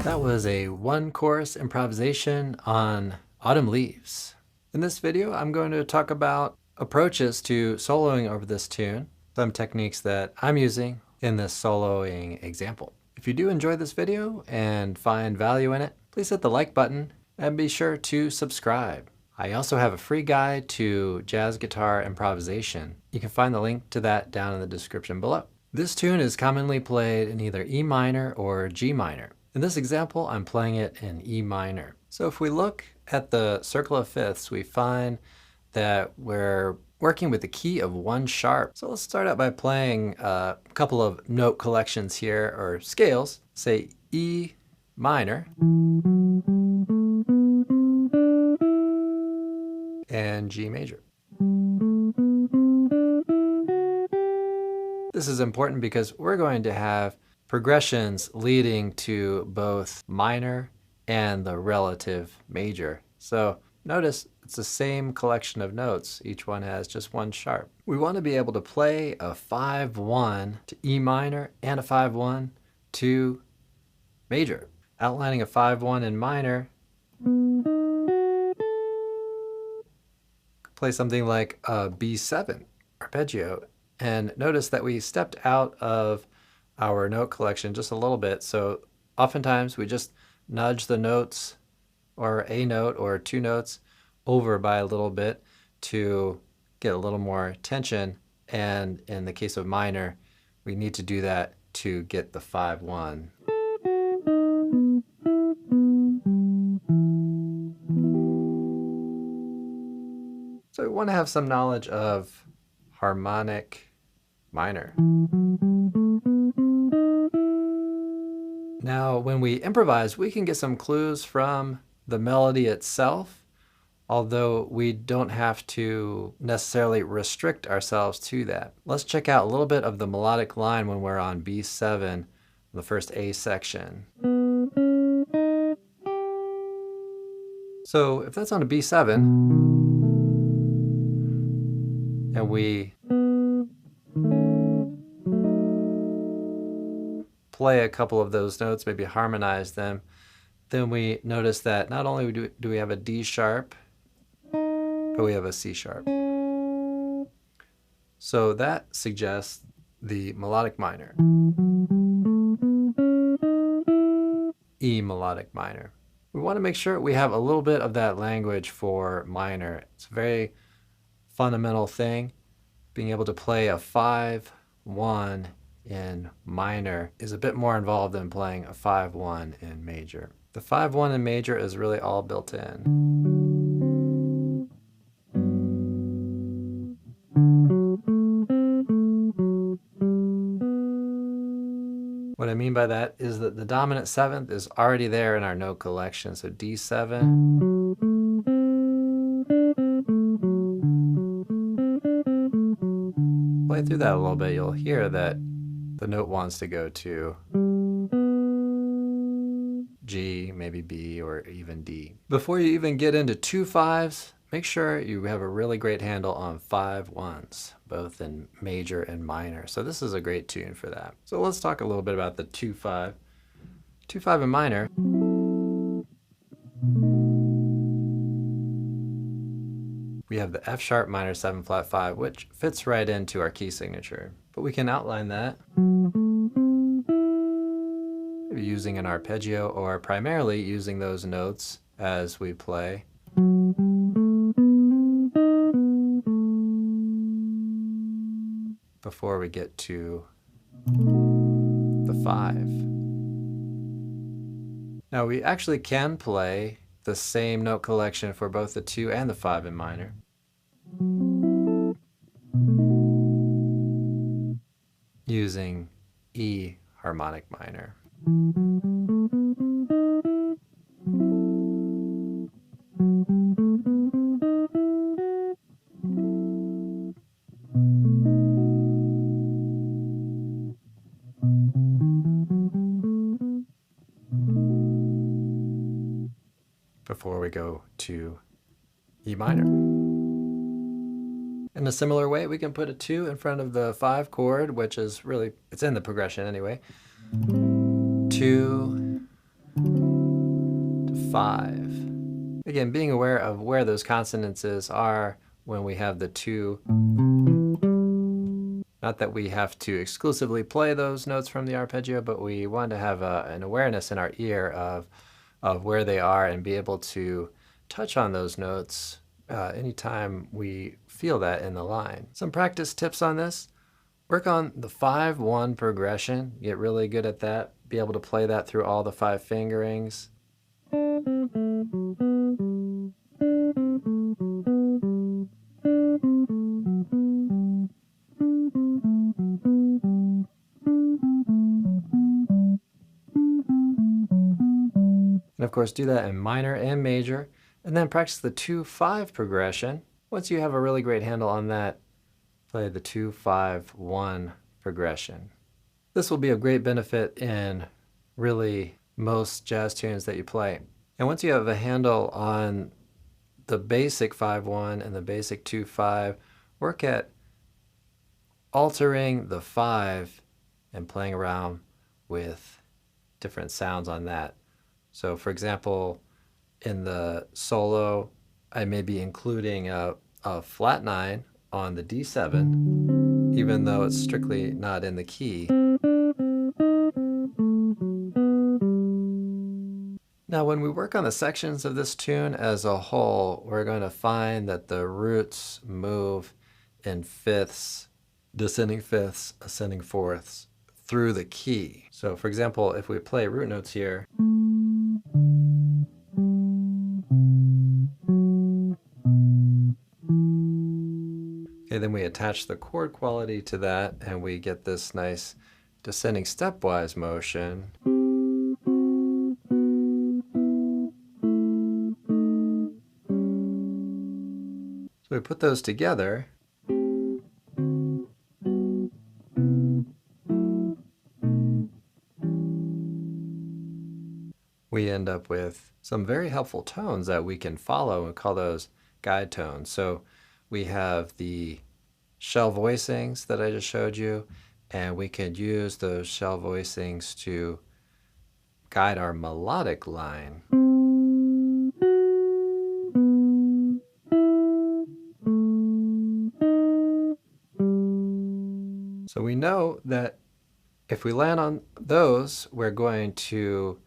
That was a one-chorus improvisation on Autumn Leaves. In this video, I'm going to talk about approaches to soloing over this tune, some techniques that I'm using in this soloing example. If you do enjoy this video and find value in it, please hit the like button and be sure to subscribe. I also have a free guide to jazz guitar improvisation. You can find the link to that down in the description below. This tune is commonly played in either E minor or G minor. In this example, I'm playing it in E minor. So if we look at the circle of fifths, we find that we're working with the key of 1 sharp. So let's start out by playing a couple of note collections here, or scales. Say E minor and G major. This is important because we're going to have progressions leading to both minor and the relative major. So notice it's the same collection of notes. Each one has just 1 sharp. We want to be able to play a 5-1 to E minor and a 5-1 to major. Outlining a 5-1 in minor, play something like a B7 arpeggio. And notice that we stepped out of our note collection just a little bit. So oftentimes we just nudge the notes, or a note or 2 notes, over by a little bit to get a little more tension. And in the case of minor, we need to do that to get the 5-1. So we want to have some knowledge of harmonic minor. Now, when we improvise, we can get some clues from the melody itself, although we don't have to necessarily restrict ourselves to that. Let's check out a little bit of the melodic line when we're on B7, the first A section. So if that's on a B7, and we play a couple of those notes, maybe harmonize them, then we notice that not only do we have a D sharp, but we have a C sharp. So that suggests the melodic minor. E melodic minor. We want to make sure we have a little bit of that language for minor. It's a very fundamental thing. Being able to play a 5-1 in minor is a bit more involved than playing a 5-1 in major. The 5-1 in major is really all built in. What I mean by that is that the dominant 7th is already there in our note collection. So D7, play through that a little bit, you'll hear that the note wants to go to G, maybe B, or even D. Before you even get into 2 5s, make sure you have a really great handle on 5-1s, both in major and minor. So this is a great tune for that. So let's talk a little bit about the 2-5. 2-5 in minor. We have the F sharp minor 7 flat 5, which fits right into our key signature. But we can outline that using an arpeggio, or primarily using those notes as we play. Before we get to the 5. Now we actually can play the same note collection for both the 2 and the 5 in minor. Using E harmonic minor. Before we go to E minor. In a similar way, we can put a 2 in front of the 5 chord, which is really, it's in the progression anyway. 2 to 5. Again, being aware of where those consonances are when we have the 2. Not that we have to exclusively play those notes from the arpeggio, but we want to have an awareness in our ear of where they are and be able to touch on those notes anytime we feel that in the line. Some practice tips on this. Work on the 5-1 progression. Get really good at that. Be able to play that through all the 5 fingerings. And of course, do that in minor and major, and then practice the 2-5 progression. Once you have a really great handle on that, play the 2-5-1 progression. This will be of great benefit in really most jazz tunes that you play. And once you have a handle on the basic 5-1 and the basic 2-5, work at altering the 5 and playing around with different sounds on that. So for example, in the solo, I may be including a flat 9 on the D7, even though it's strictly not in the key. Now, when we work on the sections of this tune as a whole, we're going to find that the roots move in fifths, descending fifths, ascending fourths through the key. So for example, if we play root notes here, okay, then we attach the chord quality to that and we get this nice descending stepwise motion. So we put those together. We end up with some very helpful tones that we can follow and call those guide tones. So we have the shell voicings that I just showed you, and we can use those shell voicings to guide our melodic line. So we know that if we land on those, we're going to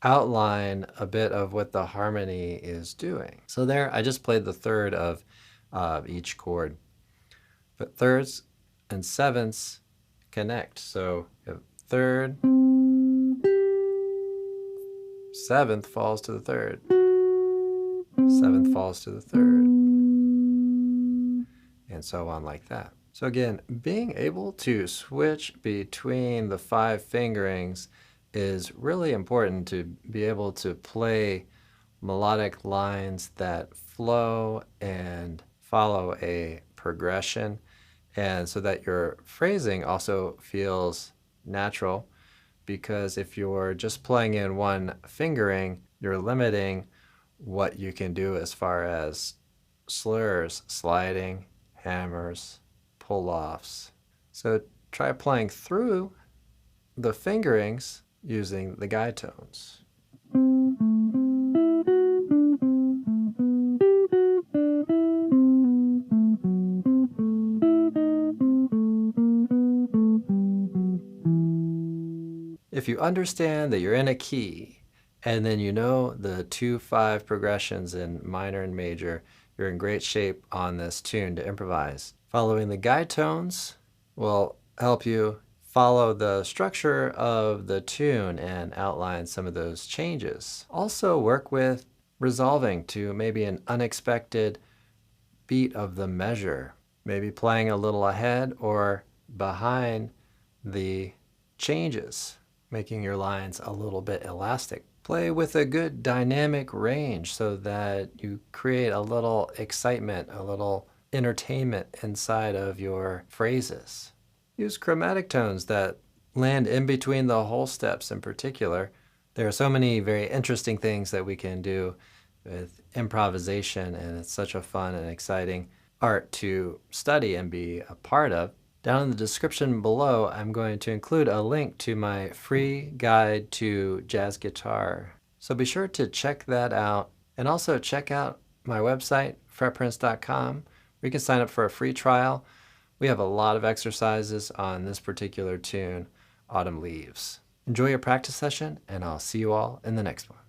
outline a bit of what the harmony is doing. So there, I just played the third of each chord. But thirds and sevenths connect. So if third, seventh falls to the third, seventh falls to the third, and so on like that. So again, being able to switch between the 5 fingerings is really important to be able to play melodic lines that flow and follow a progression, and so that your phrasing also feels natural, because if you're just playing in one fingering, you're limiting what you can do as far as slurs, sliding, hammers, pull-offs. So try playing through the fingerings using the guide tones. If you understand that you're in a key, and then you know the 2-5 progressions in minor and major, you're in great shape on this tune to improvise. Following the guide tones will help you follow the structure of the tune and outline some of those changes. Also work with resolving to maybe an unexpected beat of the measure, maybe playing a little ahead or behind the changes, making your lines a little bit elastic. Play with a good dynamic range so that you create a little excitement, a little entertainment inside of your phrases. Use chromatic tones that land in between the whole steps in particular. There are so many very interesting things that we can do with improvisation, and it's such a fun and exciting art to study and be a part of. Down in the description below, I'm going to include a link to my free guide to jazz guitar. So be sure to check that out, and also check out my website, fretprints.com, where you can sign up for a free trial. We have a lot of exercises on this particular tune, Autumn Leaves. Enjoy your practice session, and I'll see you all in the next one.